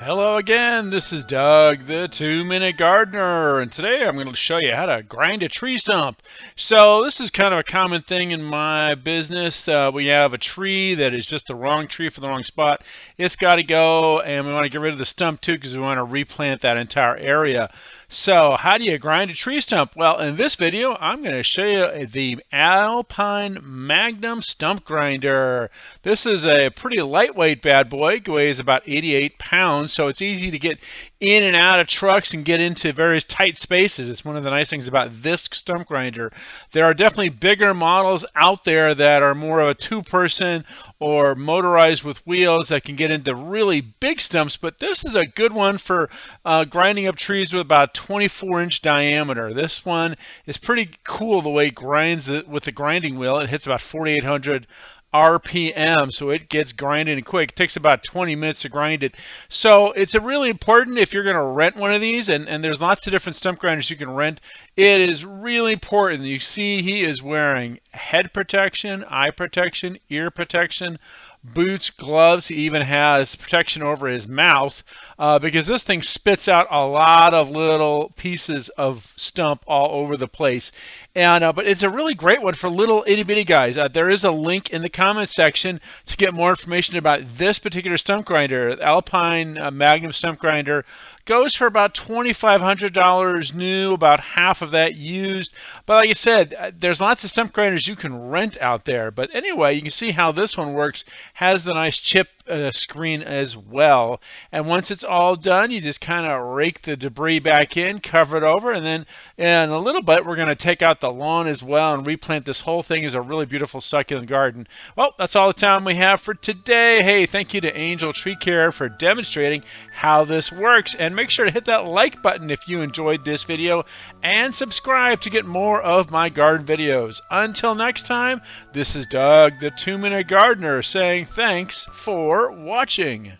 Hello again, this is Doug, the 2-Minute Gardener, and today I'm going to show you how to grind a tree stump. So this is kind of a common thing in my business. We have a tree that is just the wrong tree for the wrong spot. It's got to go, and we want to get rid of the stump too because we want to replant that entire area. So how do you grind a tree stump? Well, in this video, I'm going to show you the Alpine Magnum Stump Grinder. This is a pretty lightweight bad boy. It weighs about 88 pounds, so it's easy to get in and out of trucks and get into various tight spaces. It's one of the nice things about this stump grinder. There are definitely bigger models out there that are more of a two-person or motorized with wheels that can get into really big stumps, but this is a good one for grinding up trees with about 24-inch diameter. This one is pretty cool the way it grinds with the grinding wheel. It hits about 4,800 RPM, so it gets grinding quick. It takes about 20 minutes to grind it. So it's a really important if you're going to rent one of these, and there's lots of different stump grinders you can rent. It is really important. You see he is wearing head protection, eye protection, ear protection, boots, gloves. He even has protection over his mouth because this thing spits out a lot of little pieces of stump all over the place. And but it's a really great one for little itty bitty guys. There is a link in the comment section to get more information about this particular stump grinder. The Alpine Magnum Stump Grinder goes for about $2,500 new, about half of that used. But like I said, there's lots of stump grinders you can rent out there. But anyway, you can see how this one works. Has the nice chip screen as well. And once it's all done, you just kind of rake the debris back in, cover it over, and then in a little bit we're going to take out the lawn as well and replant this whole thing as a really beautiful succulent garden. Well, that's all the time we have for today. Hey, thank you to Angel Tree Care for demonstrating how this works, and make sure to hit that like button if you enjoyed this video and subscribe to get more of my garden videos. Until next time, this is Doug, the 2-Minute Gardener, saying thanks for watching.